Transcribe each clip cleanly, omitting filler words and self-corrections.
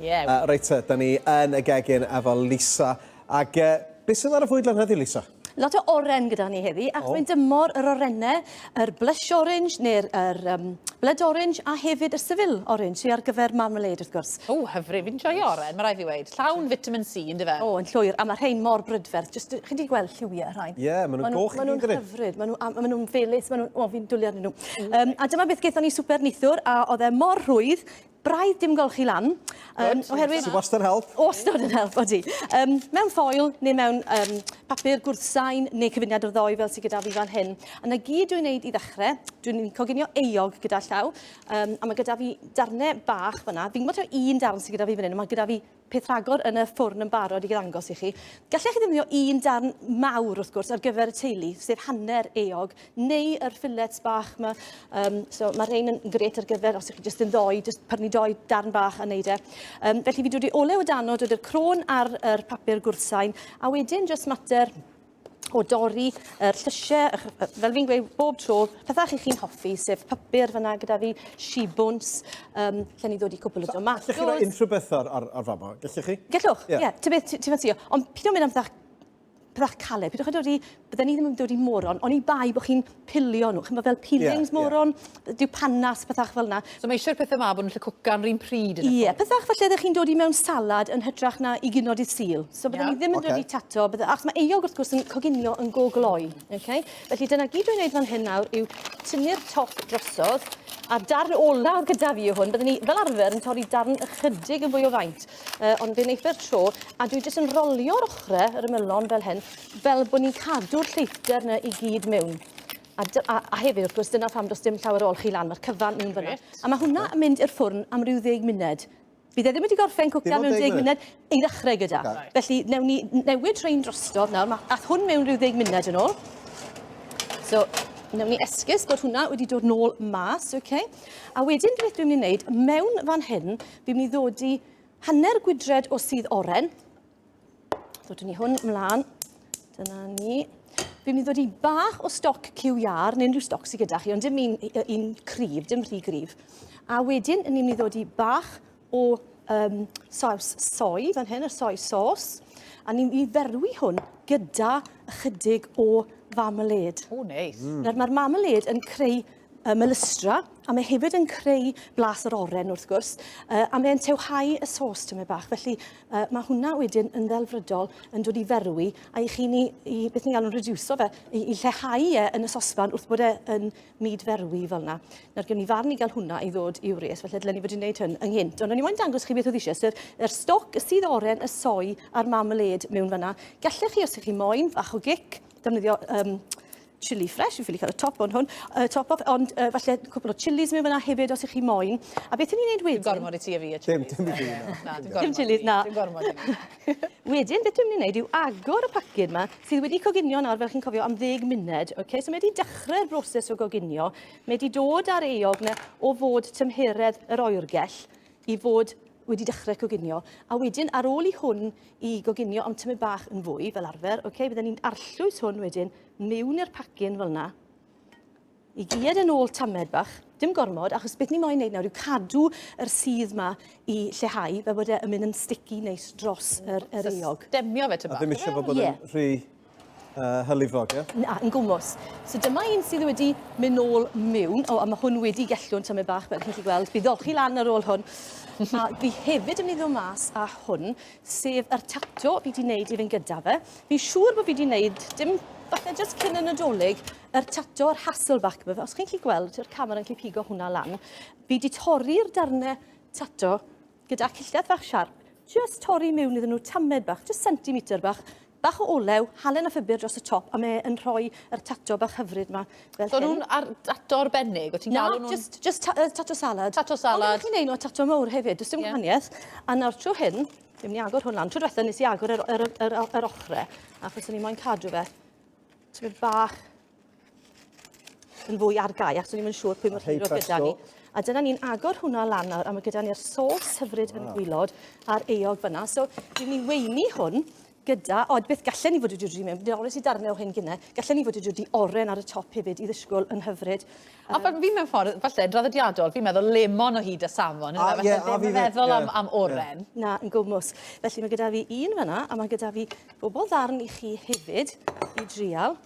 Reit, da ni yn y gegin efo Lisa. Ac beth sydd ar y fwyd lan heddi, Lisa? Lot o oren gyda ni heddi, ac mae'n dymor yr orennau, yr blush orange neu'r blood orange a hefyd y civil orange sydd ar gyfer marmalade wrth gwrs. O, hyfryd, fi'n joio oren, mae rai fi weid. Llawn vitamin C, ynddo fe? O, yn llwyr, a mae rhain mor brydferth. Just, chi wedi gweld lliwiau rhain? Ie, maen nhw'n goch i gyd. Maen nhw'n hyfryd, maen nhw'n felys, fi'n dwlu arnyn nhw. A dyma beth gaethon ni super nithwr, a oedd e mor rhwydd, braidd dim golchi lan. Sy'n wastad yn help. Wastad yn help, odi. Mewn ffoil neu mewn papur gwrthsain neu cyfuniad o ddoi fel sydd gyda fi fan hyn. A na gyd dwi'n neud i ddechrau, dwi'n coginio eog gyda llaw, a mae gyda fi darnau bach fyna. Fi'n gwybod un darn sydd gyda fi fan hyn, mae gyda fi peth rhagor yn y ffwrn yn barod i ddangos i chi. Gallech chi ddefnyddio un darn mawr wrth gwrs ar gyfer y teulu, sef hanner eog, neu yr fillets bach yma. So mae rhain yn gret ar gyfer, os ydych chi jyst yn ddoi, jyst prynu doi darn bach a neud e. Felly fi dod i olew o dano, dod i'r crôn ar yr papur gwrthsain, a wedyn jyst mater o dorri yr llysiau, fel fi'n gweud bob tro, pethau chi'n hoffi, sef papur fyna gyda fi, shibwns, lle ni ddod i cwbl o domatos. Gallech chi roi unrhyw beth ar fama? Gallech chi? Gallwch, ie. Ti'n fantio. Ond pyd o'n mynd am pethach caled, pyd o'ch chi bydden ni ddim yn dod i moron, ond i bai bod chi'n pilio nhw. Chyma fel peelings moron, dyw panas, pethach fel yna. So mae eisiau'r pethau yma bod nhw'n lle cwcan rhywun pryd yn y Ie, pethach falle ydych chi'n dod i mewn salad yn hytrach na i gynod i sil. So bydden ni ddim yn dod i tato, achos mae eog wrth gwrs yn coginio yn go-gloi. Felly dyna gyd dwi'n gwneud fan hyn nawr yw tynnu'r top drosodd, a darn olawr gyda fi yw hwn, byddwn ni fel arfer yn torri darn ychydig yn fwy o faint, ond fe'n eithaf tro, a dwi jyst yn rolio'r ochrau, yr ymylon fel hyn, fel bod ni'n cadw'r lleithder yna i gyd mewn. A hefyd, wrth gwrs, dyna pham does dim llawer ol chi lan, mae'r cyfan mewn fyna. A mae hwnna yn mynd i'r ffwrn am ryw 10 munud. Bydd e ddim wedi gorffen cwcan mewn 10 munud i ddechrau gyda. Felly, newn ni newid rhain drostodd nawr, ath hwn mewn ryw 10 munud yn ôl. So, newn ni esgus bod hwnna wedi dod nôl mas, A wedyn beth dwi'n mynd i wneud, mewn fan hyn, fi'n mynd i ddod i hanner gwydred o sydd oren. Ddodwn ni hwn ymlaen. Dyna ni. Fi'n mynd i ddod i bach o stoc cyw iar, neu unrhyw stoc sydd gyda chi, ond dim un cryf, dim rhy gryf. A wedyn, ni'n mynd i ddod i bach o saws soi, fan hyn, y soi sos. A ni'n mynd i ferwi hwn gyda ychydig o marmalade. O, neis. Mae'r marmalade yn creu melystra, a mae hefyd yn creu blas yr oren wrth gwrs, a mae'n tewhau y sos tyma bach. Felly mae hwnna wedyn yn ddelfrydol yn dod i ferwi, a i chi beth ni'n galw'n reducio fe, i lleihau e yn y sosban wrth bod e yn myd ferwi fel yna. Nawr gen i farn i gael hwnna i ddod i'w res, felly dylen ni fod i'n gwneud hyn ynghynt. Ond o'n i moyn dangos chi beth oedd eisiau, yr stoc, y sydd oren, y soi a'r marmalade mewn fyna. Gallech chi, os ych chi moyn, fach o gic, defnyddio chili fresh, fi'n ffili cael y top on hwn, top off, ond falle cwpl o chilis mewn fyna hefyd os ych chi moyn. A beth ni'n neud wedyn? Dwi'n gormod i ti a fi a chilis. Dim i fi. Dim chilis, na. Dwi'n gormod i fi. Wedyn, beth dwi'n mynd i wneud yw agor y pacyn yma, sydd wedi coginio nawr fel chi'n cofio am 10 munud. So mae wedi dechrau'r broses o goginio. Mae wedi dod ar eog na o fod tymheredd yr oergell i fod wedi dechrau coginio. A wedyn, ar ôl i hwn i goginio am tymu bach yn fwy fel arfer, bydden ni'n arllwys hwn wedyn mewn i'r pacyn fel yna. I gyd yn ôl tamed bach, dim gormod, achos beth ni moyn wneud nawr yw cadw yr sydd yma i lleihau, fe bod e'n mynd yn sticky neis dros yr eog. Demio fe ty bach. A ddim eisiau bod yn rhy hylifog, ie? Na, yn gwmws. So dyma un sydd wedi mynd nôl mewn, a mae hwn wedi gellwn tymu bach, fel chi'n gweld. Bydd olchi lan ar ôl hwn. A fi hefyd yn mynd i ddod mas a hwn, sef yr tato fi wedi wneud i fynd gyda fe. Fi'n siŵr bod fi wedi wneud, dim falle jyst cyn y Nadolig, yr tato, yr Hasselback fe. Os chi'n gallu gweld, yr camera yn gallu pigo hwnna lan, fi wedi torri'r darnau tato gyda cilledd fach siarp, jyst torri mewn iddyn nhw tamed bach, jyst centimetr bach, bach o olew, halen a ffibr dros y top, a mae'n rhoi yr tato bach hyfryd yma. So nhw'n tato arbennig, o ti'n galw nhw'n... Na, just tato salad. Tato salad. Ond chi'n neud nhw tato mawr hefyd, does dim gwahaniaeth. A nawr trwy hyn, ddim ni agor hwn lan. Trwy diwethaf nes i agor yr ochrau, achos o'n i moyn cadw fe. Ti'n bach yn fwy ar gai, achos o'n i'n siŵr pwy mor hir o gyda ni. A dyna ni'n agor hwnna lan nawr, a mae gyda ni'r sos hyfryd yn gwylod a'r eog fyna. So, dwi'n mynd i weini hwn gyda, beth gallen ni fod wedi dod mewn, bydd oes i darnau o hyn gynnau, gallen ni fod wedi dod oren ar y top hefyd i ddisgwyl yn hyfryd. A fi mewn ffordd, falle, draddodiadol, fi'n meddwl lemon o hyd a salmon. Fi'n meddwl am oren. Na, yn gwmws. Felly mae gyda fi un fyna, a mae gyda fi bobl ddarn i chi hefyd i drial.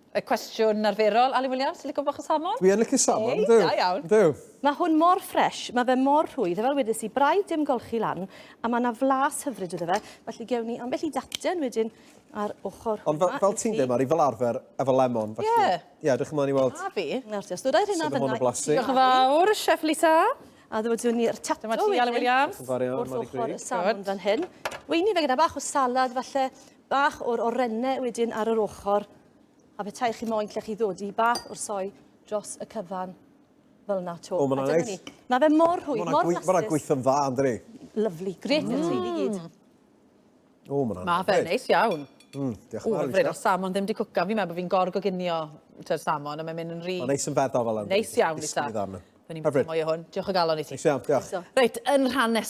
Y cwestiwn arferol, Ali Williams, licio bach o salmon? Dwi yn licio salmon, Da iawn. Mae hwn mor ffres, mae fe mor rhwydd, fel wedys i, braidd dim golchi lan, a mae yna flas hyfryd iddo fe, felly gewn ni ambell i daten wedyn ar ochr hwnna. Ond fel ti'n dweud, Mari, fel arfer, efo lemon. Ie. Ie, dych chi'n mynd i weld. A fi. Nawr ti, os dod ar hynna Sydd yn hwn o blasu. Diolch yn fawr, Chef Lisa. A ddod ni'r tato Dyma ti, Ali Williams. wrth ochr y salmon fan hyn. Weini fe gyda bach o salad, falle bach o'r orennau wedyn ar yr ochr. A petai chi moyn lle chi ddod i bach o'r soi dros y cyfan fel na to. O, ma' hwnna'n neis. Mae fe mor hwyr, mor Mae hwnna'n gweithio'n dda, ynddi? Lyfli, gret yn teulu gyd. O, ma' hwnna'n Ma fe neis iawn. Diolch yn O, fawr. hyfryd, o'r salmon ddim di cwcan. Fi'n meddwl bod fi'n gorgoginio ty'r salmon, a mae'n mynd yn rhy... Mae'n neis yn feddal fel ynddi. Neis iawn, Lisa. Fy'n ni'n mynd mwy o hwn. Diolch o galon i ti. Neis iawn, diolch. Reit, yn rhan nesaf.